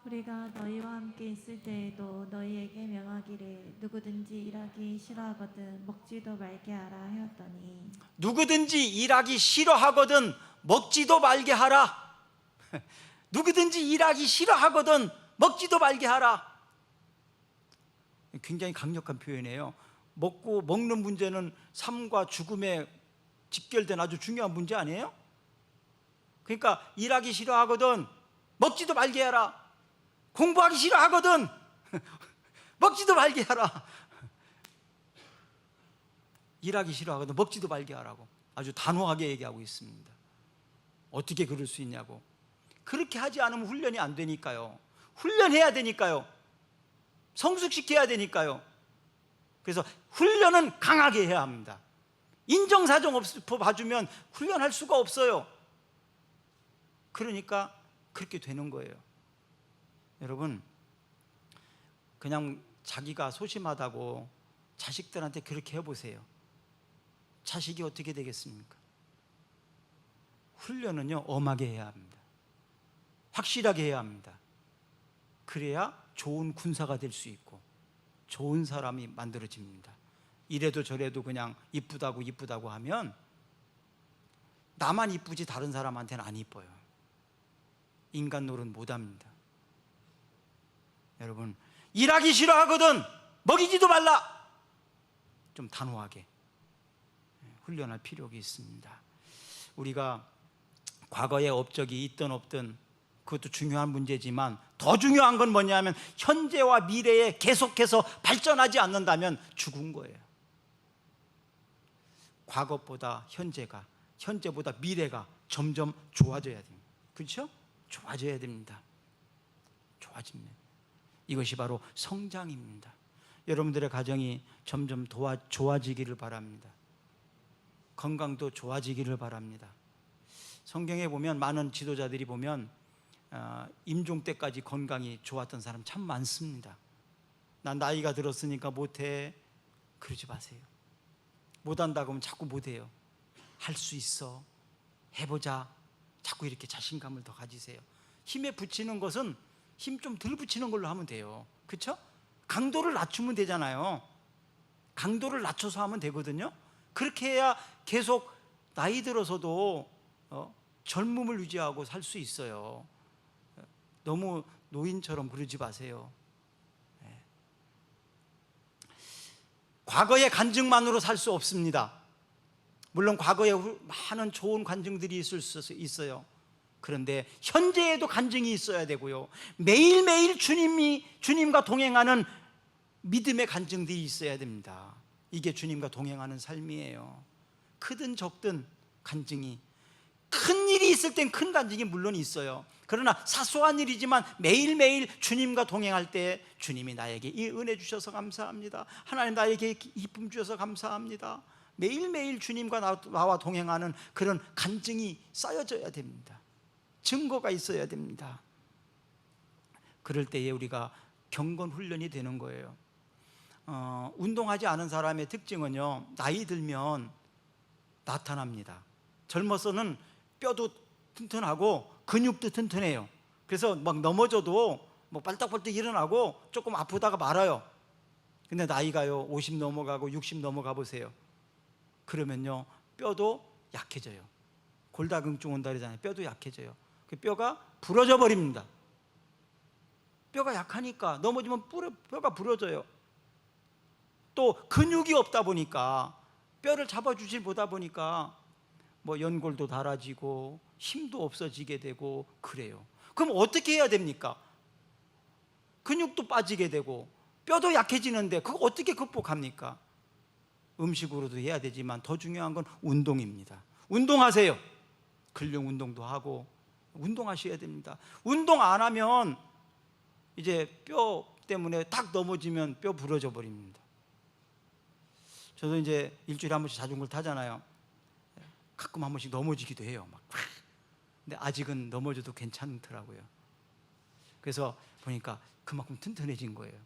S2: 우리가 너희와 함께 있을 때에도 너희에게 명하기를 누구든지 일하기 싫어하거든 먹지도 말게 하라 하였더니,
S1: 누구든지 일하기 싫어하거든 먹지도 말게 하라. 누구든지 일하기 싫어하거든 먹지도 말게 하라. 굉장히 강력한 표현이에요. 먹는 문제는 삶과 죽음에 직결된 아주 중요한 문제 아니에요? 그러니까 일하기 싫어하거든 먹지도 말게 하라. 공부하기 싫어하거든 먹지도 말게 하라. 일하기 싫어하거든 먹지도 말게 하라고 아주 단호하게 얘기하고 있습니다. 어떻게 그럴 수 있냐고. 그렇게 하지 않으면 훈련이 안 되니까요. 훈련해야 되니까요. 성숙시켜야 되니까요. 그래서 훈련은 강하게 해야 합니다. 인정사정 봐주면 훈련할 수가 없어요. 그러니까 그렇게 되는 거예요. 여러분, 그냥 자기가 소심하다고 자식들한테 그렇게 해보세요. 자식이 어떻게 되겠습니까? 훈련은요, 엄하게 해야 합니다. 확실하게 해야 합니다. 그래야 좋은 군사가 될 수 있고 좋은 사람이 만들어집니다. 이래도 저래도 그냥 이쁘다고 하면 나만 이쁘지 다른 사람한테는 안 이뻐요. 인간 노릇 못합니다. 여러분, 일하기 싫어하거든 먹이지도 말라. 좀 단호하게 훈련할 필요가 있습니다. 우리가 과거의 업적이 있든 없든 그것도 중요한 문제지만 더 중요한 건 뭐냐면 현재와 미래에 계속해서 발전하지 않는다면 죽은 거예요. 과거보다 현재보다 미래가 점점 좋아져야 됩니다. 그렇죠? 좋아져야 됩니다. 좋아집니다. 이것이 바로 성장입니다. 여러분들의 가정이 점점 좋아지기를 바랍니다. 건강도 좋아지기를 바랍니다. 성경에 보면 많은 지도자들이 보면 임종 때까지 건강이 좋았던 사람 참 많습니다. 난 나이가 들었으니까 못해, 그러지 마세요. 못한다고 하면 자꾸 못해요. 할 수 있어, 해보자, 자꾸 이렇게 자신감을 더 가지세요. 힘에 붙이는 것은 힘 좀 덜 붙이는 걸로 하면 돼요. 그렇죠? 강도를 낮추면 되잖아요. 강도를 낮춰서 하면 되거든요. 그렇게 해야 계속 나이 들어서도 젊음을 유지하고 살 수 있어요. 너무 노인처럼 그러지 마세요. 과거의 간증만으로 살 수 없습니다. 물론 과거에 많은 좋은 간증들이 있을 수 있어요. 그런데 현재에도 간증이 있어야 되고요. 매일매일 주님과 동행하는 믿음의 간증들이 있어야 됩니다. 이게 주님과 동행하는 삶이에요. 크든 적든 간증이, 큰 일이 있을 땐 큰 간증이 물론 있어요. 그러나 사소한 일이지만 매일매일 주님과 동행할 때 주님이 나에게 이 은혜 주셔서 감사합니다. 하나님 나에게 기쁨 주셔서 감사합니다. 매일매일 주님과 나와 동행하는 그런 간증이 쌓여져야 됩니다. 증거가 있어야 됩니다. 그럴 때에 우리가 경건 훈련이 되는 거예요. 운동하지 않은 사람의 특징은요, 나이 들면 나타납니다. 젊어서는 뼈도 튼튼하고 근육도 튼튼해요. 그래서 막 넘어져도 뭐 빨딱빨딱 일어나고 조금 아프다가 말아요. 근데 나이가요 50 넘어가고 60 넘어가 보세요. 그러면요 뼈도 약해져요. 골다공증 온다 그러잖아요. 뼈도 약해져요. 그 뼈가 부러져 버립니다. 뼈가 약하니까 넘어지면 뼈가 부러져요. 또 근육이 없다 보니까, 뼈를 잡아주질 못하다 보니까 뭐 연골도 닳아지고 힘도 없어지게 되고 그래요. 그럼 어떻게 해야 됩니까? 근육도 빠지게 되고 뼈도 약해지는데 그거 어떻게 극복합니까? 음식으로도 해야 되지만 더 중요한 건 운동입니다. 운동하세요. 근력 운동도 하고 운동하셔야 됩니다. 운동 안 하면 이제 뼈 때문에 딱 넘어지면 뼈 부러져 버립니다. 저도 이제 일주일에 한 번씩 자전거를 타잖아요. 가끔 한 번씩 넘어지기도 해요. 막. 근데 아직은 넘어져도 괜찮더라고요. 그래서 보니까 그만큼 튼튼해진 거예요.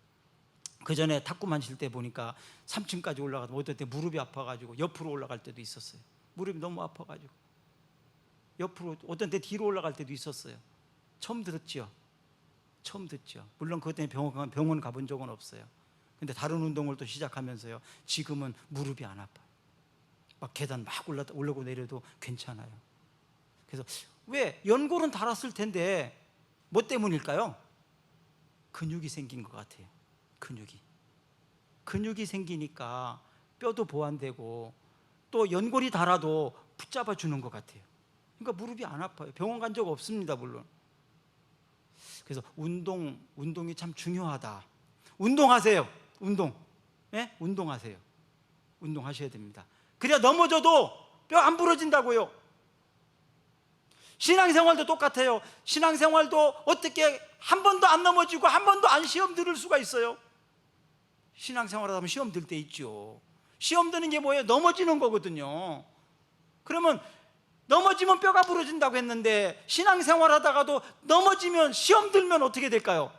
S1: 그 전에 탁구만 칠 때 보니까 3층까지 올라가도 어떨 때 무릎이 아파가지고 옆으로 올라갈 때도 있었어요. 무릎이 너무 아파가지고 옆으로, 어떤 때 뒤로 올라갈 때도 있었어요. 처음 들었죠. 처음 듣죠. 물론 그것 때문에 병원 가본 적은 없어요. 근데 다른 운동을 또 시작하면서요, 지금은 무릎이 안 아파요. 막 계단 막 올라고 내려도 괜찮아요. 그래서 왜 연골은 닳았을 텐데 뭐 때문일까요? 근육이 생긴 것 같아요. 근육이 생기니까 뼈도 보완되고 또 연골이 닳아도 붙잡아 주는 것 같아요. 그러니까 무릎이 안 아파요. 병원 간 적 없습니다, 물론. 그래서 운동이 참 중요하다. 운동하세요. 운동하세요. 운동하셔야 됩니다. 그래야 넘어져도 뼈 안 부러진다고요. 신앙생활도 똑같아요. 신앙생활도 어떻게 한 번도 안 넘어지고 한 번도 안 시험 들을 수가 있어요? 신앙생활 하다 보면 시험 들 때 있죠. 시험 드는 게 뭐예요? 넘어지는 거거든요. 그러면 넘어지면 뼈가 부러진다고 했는데 신앙생활 하다가도 넘어지면, 시험 들면 어떻게 될까요?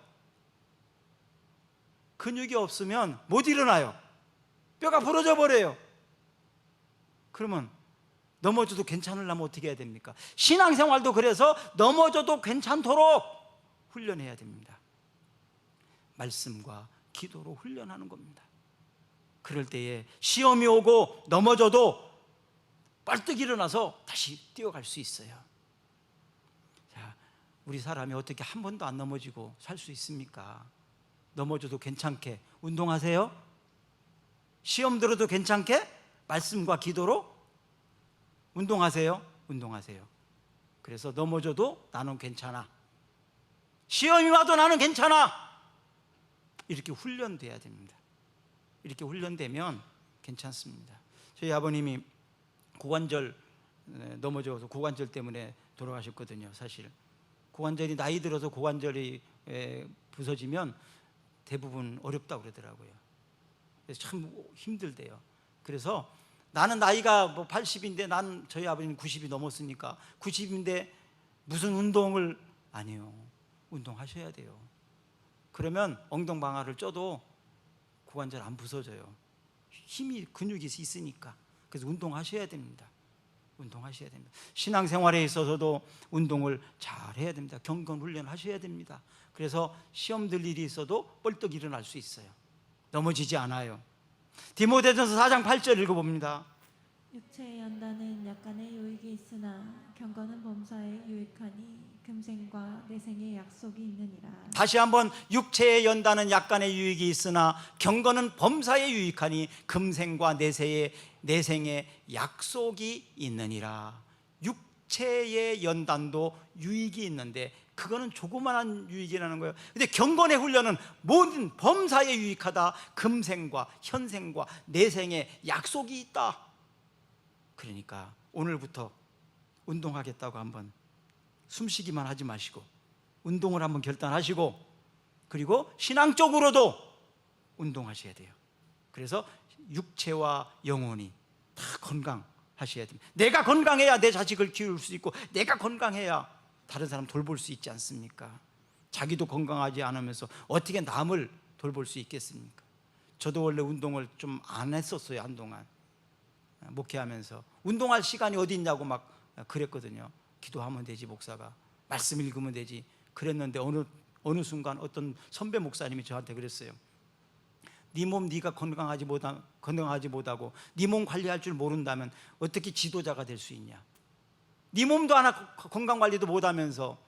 S1: 근육이 없으면 못 일어나요. 뼈가 부러져 버려요. 그러면 넘어져도 괜찮으려면 어떻게 해야 됩니까? 신앙생활도 그래서 넘어져도 괜찮도록 훈련해야 됩니다. 말씀과 기도로 훈련하는 겁니다. 그럴 때에 시험이 오고 넘어져도 벌떡 일어나서 다시 뛰어갈 수 있어요. 자, 우리 사람이 어떻게 한 번도 안 넘어지고 살 수 있습니까? 넘어져도 괜찮게 운동하세요. 시험 들어도 괜찮게 말씀과 기도로 운동하세요. 그래서 넘어져도 나는 괜찮아, 시험이 와도 나는 괜찮아, 이렇게 훈련돼야 됩니다. 이렇게 훈련되면 괜찮습니다. 저희 아버님이 고관절 넘어져서 고관절 때문에 돌아가셨거든요. 사실 고관절이, 나이 들어서 고관절이 부서지면 대부분 어렵다고 그러더라고요. 그래서 참 힘들대요. 그래서 나는 나이가 뭐 80인데 나는 저희 아버지는 90이 넘었으니까 90인데 무슨 운동을 아니요. 운동하셔야 돼요. 그러면 엉덩방아를 쪄도 고관절 안 부서져요. 힘이 근육이 있으니까. 그래서 운동하셔야 됩니다. 운동하셔야 됩니다. 신앙생활에 있어서도 운동을 잘 해야 됩니다. 경건 훈련하셔야 됩니다. 그래서 시험 들 일이 있어도 뻘떡 일어날 수 있어요. 넘어지지 않아요. 디모데전서 4장 8절 읽어봅니다.
S2: 육체의 연단은 약간의 유익이 있으나 경건은 범사에 유익하니 금생과 내생의 약속이 있느니라.
S1: 다시 한번 육체의 연단은 약간의 유익이 있으나 경건은 범사에 유익하니 금생과 내생의 약속이 있느니라. 육체의 연단도 유익이 있는데 그거는 조그마한 유익이라는 거예요. 근데 경건의 훈련은 모든 범사에 유익하다. 금생과 현생과 내생의 약속이 있다. 그러니까 오늘부터 운동하겠다고 한번 숨쉬기만 하지 마시고 운동을 한번 결단하시고, 그리고 신앙적으로도 운동하셔야 돼요. 그래서 육체와 영혼이 다 건강하셔야 됩니다. 내가 건강해야 내 자식을 키울 수 있고, 내가 건강해야 다른 사람 돌볼 수 있지 않습니까? 자기도 건강하지 않으면서 어떻게 남을 돌볼 수 있겠습니까? 저도 원래 운동을 좀 안 했었어요. 한동안 목회하면서 운동할 시간이 어디 있냐고 막 그랬거든요. 기도하면 되지, 목사가 말씀 읽으면 되지 그랬는데 어느 순간 어떤 선배 목사님이 저한테 그랬어요. 네 몸 네가 건강하지 못하고 네 몸 관리할 줄 모른다면 어떻게 지도자가 될 수 있냐? 네 몸도 하나 건강 관리도 못하면서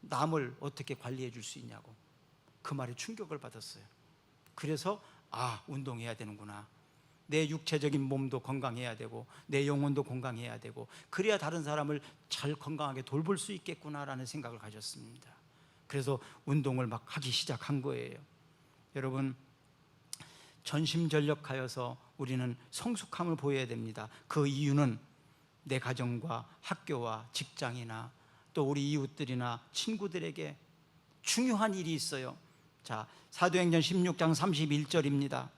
S1: 남을 어떻게 관리해 줄 수 있냐고. 그 말에 충격을 받았어요. 그래서 운동해야 되는구나. 내 육체적인 몸도 건강해야 되고 내 영혼도 건강해야 되고, 그래야 다른 사람을 잘 건강하게 돌볼 수 있겠구나라는 생각을 가졌습니다. 그래서 운동을 막 하기 시작한 거예요. 여러분, 전심전력하여서 우리는 성숙함을 보여야 됩니다. 그 이유는 내 가정과 학교와 직장이나 또 우리 이웃들이나 친구들에게 중요한 일이 있어요. 자, 사도행전 16장 31절입니다.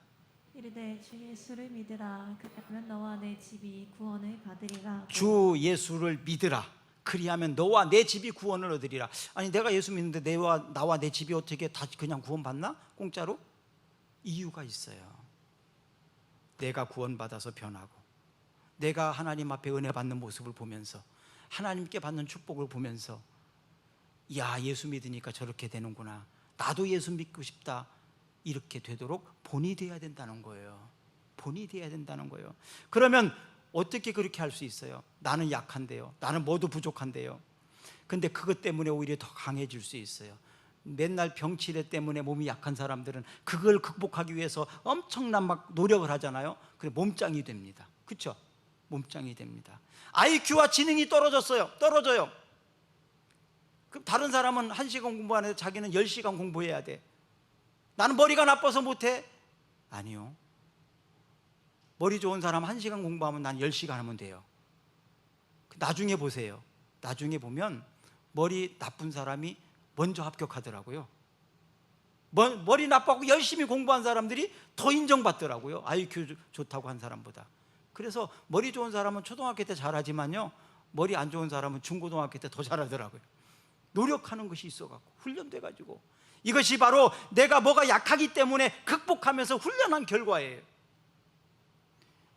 S2: 이르되 주 예수를 믿으라. 그러면 너와 내 집이 구원을 받으리라.
S1: 주 예수를 믿으라. 그리하면 너와 내 집이 구원을 얻으리라. 아니, 내가 예수 믿는데 나와 내 집이 어떻게 다 그냥 구원받나? 공짜로? 이유가 있어요. 내가 구원받아서 변하고, 내가 하나님 앞에 은혜 받는 모습을 보면서, 하나님께 받는 축복을 보면서, 야, 예수 믿으니까 저렇게 되는구나, 나도 예수 믿고 싶다, 이렇게 되도록 본이 되어야 된다는 거예요. 본이 되어야 된다는 거예요. 그러면 어떻게 그렇게 할 수 있어요? 나는 약한데요, 나는 뭐도 부족한데요. 근데 그것 때문에 오히려 더 강해질 수 있어요. 맨날 병치레 때문에 몸이 약한 사람들은 그걸 극복하기 위해서 엄청난 막 노력을 하잖아요. 그래 몸짱이 됩니다. 그렇죠? 몸짱이 됩니다. IQ와 지능이 떨어져요. 그럼 다른 사람은 1시간 공부하는데 자기는 10시간 공부해야 돼. 나는 머리가 나빠서 못해? 아니요. 머리 좋은 사람 1시간 공부하면 난 10시간 하면 돼요. 나중에 보세요. 나중에 보면 머리 나쁜 사람이 먼저 합격하더라고요. 머리 나빠고 열심히 공부한 사람들이 더 인정받더라고요. IQ 좋다고 한 사람보다. 그래서 머리 좋은 사람은 초등학교 때 잘하지만요, 머리 안 좋은 사람은 중고등학교 때 더 잘하더라고요. 노력하는 것이 있어갖고, 훈련돼가지고. 이것이 바로 내가 뭐가 약하기 때문에 극복하면서 훈련한 결과예요.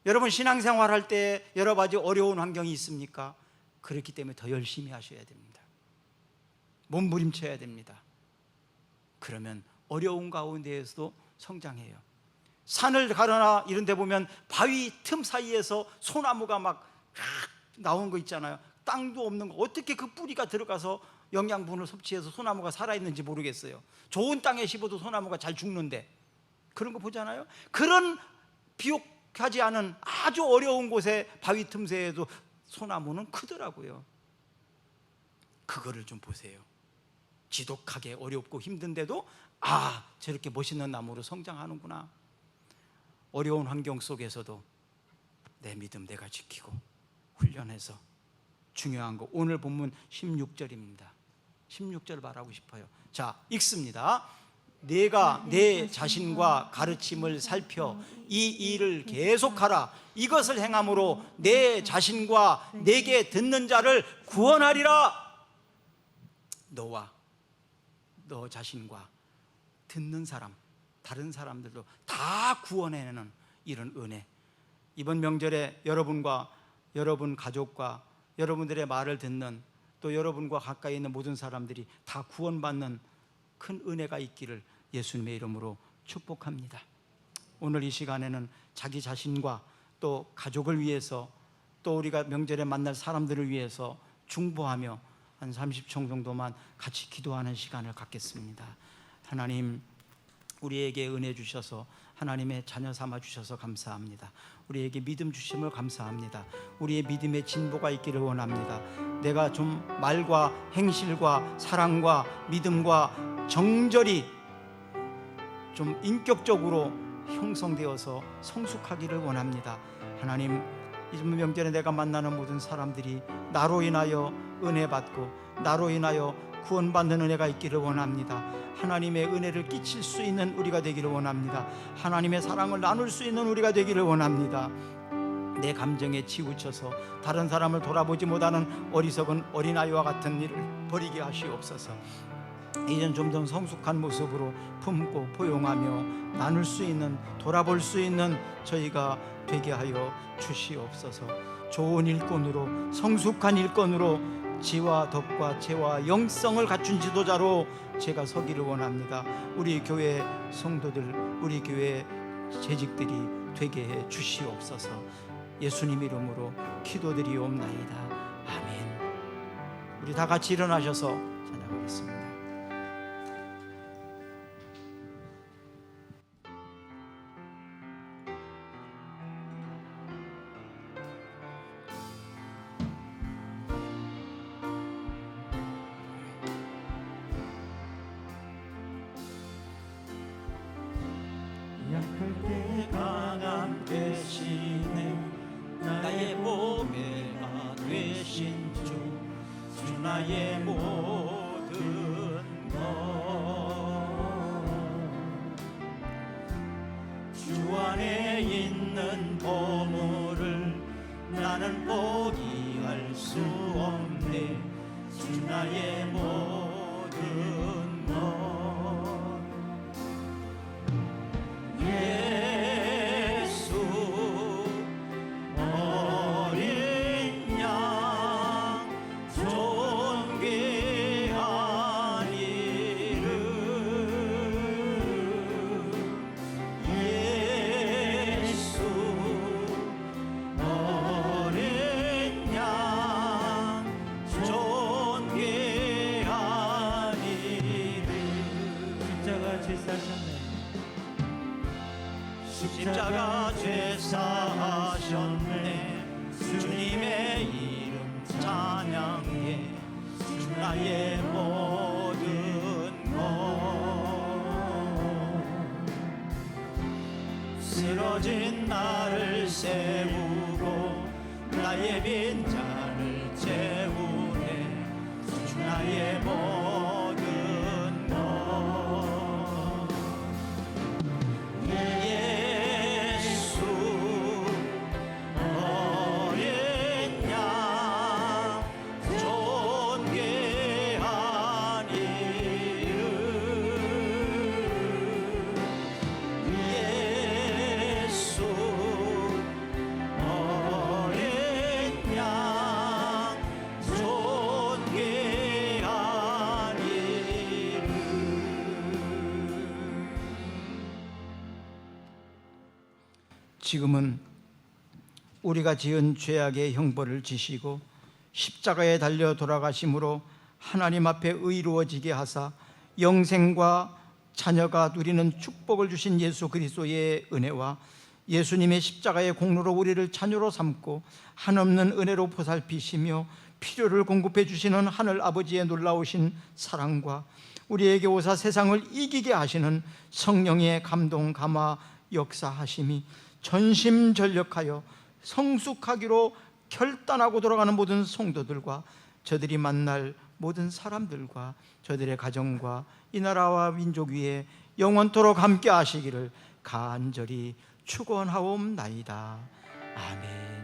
S1: 여러분, 신앙생활 할 때 여러 가지 어려운 환경이 있습니까? 그렇기 때문에 더 열심히 하셔야 됩니다. 몸부림쳐야 됩니다. 그러면 어려운 가운데에서도 성장해요. 산을 가거나 이런 데 보면 바위 틈 사이에서 소나무가 막 나온 거 있잖아요. 땅도 없는 거, 어떻게 그 뿌리가 들어가서 영양분을 섭취해서 소나무가 살아있는지 모르겠어요. 좋은 땅에 심어도 소나무가 잘 죽는데, 그런 거 보잖아요. 그런 비옥하지 않은 아주 어려운 곳에 바위 틈새에도 소나무는 크더라고요. 그거를 좀 보세요. 지독하게 어렵고 힘든데도 저렇게 멋있는 나무로 성장하는구나. 어려운 환경 속에서도 내 믿음 내가 지키고 훈련해서, 중요한 거 오늘 본문 16절입니다. 16절 말하고 싶어요. 자, 읽습니다. 내가 내 자신과 가르침을 살펴 이 일을 계속하라. 이것을 행함으로 내 자신과 내게 듣는 자를 구원하리라. 너와 너 자신과 듣는 사람, 다른 사람들도 다 구원해내는 이런 은혜. 이번 명절에 여러분과 여러분 가족과 여러분들의 말을 듣는, 또 여러분과 가까이 있는 모든 사람들이 다 구원받는 큰 은혜가 있기를 예수님의 이름으로 축복합니다. 오늘 이 시간에는 자기 자신과 또 가족을 위해서, 또 우리가 명절에 만날 사람들을 위해서 중보하며 한 30초 정도만 같이 기도하는 시간을 갖겠습니다. 하나님, 우리에게 은혜 주셔서 하나님의 자녀 삼아 주셔서 감사합니다. 우리에게 믿음 주심을 감사합니다. 우리의 믿음의 진보가 있기를 원합니다. 내가 좀 말과 행실과 사랑과 믿음과 정절이 좀 인격적으로 형성되어서 성숙하기를 원합니다. 하나님, 이 명절에 내가 만나는 모든 사람들이 나로 인하여 은혜 받고 나로 인하여 구원받는 은혜가 있기를 원합니다. 하나님의 은혜를 끼칠 수 있는 우리가 되기를 원합니다. 하나님의 사랑을 나눌 수 있는 우리가 되기를 원합니다. 내 감정에 치우쳐서 다른 사람을 돌아보지 못하는 어리석은 어린아이와 같은 일을 버리게 하시옵소서. 이젠 좀 더 성숙한 모습으로 품고 포용하며 나눌 수 있는, 돌아볼 수 있는 저희가 되게 하여 주시옵소서. 좋은 일꾼으로, 성숙한 일꾼으로, 지와 덕과 재와 영성을 갖춘 지도자로 제가 서기를 원합니다. 우리 교회 성도들, 우리 교회 재직들이 되게 해 주시옵소서. 예수님 이름으로 기도드리옵나이다. 아멘. 우리 다 같이 일어나셔서 찬양하겠습니다.
S3: 약할 때 강함 되시네 나의 보배가 되신 주 나의 모든 것 주 안에 있는 보물을 나는 포기할 수 없네 주 나의 모든 것 십자가 죄사하셨네 주님의 이름 찬양해 주 나의 모든 것 쓰러진 나를 세우고 나의 빈자를 채우네 주 나의 모든 것
S1: 지금은 우리가 지은 죄악의 형벌을 지시고 십자가에 달려 돌아가심으로 하나님 앞에 의로워지게 하사 영생과 자녀가 누리는 축복을 주신 예수 그리스도의 은혜와 예수님의 십자가의 공로로 우리를 자녀로 삼고 한없는 은혜로 보살피시며 필요를 공급해 주시는 하늘 아버지의 놀라우신 사랑과 우리에게 오사 세상을 이기게 하시는 성령의 감동 감화 역사하심이 전심전력하여 성숙하기로 결단하고 돌아가는 모든 성도들과 저들이 만날 모든 사람들과 저들의 가정과 이 나라와 민족 위에 영원토록 함께 하시기를 간절히 축원하옵나이다. 아멘.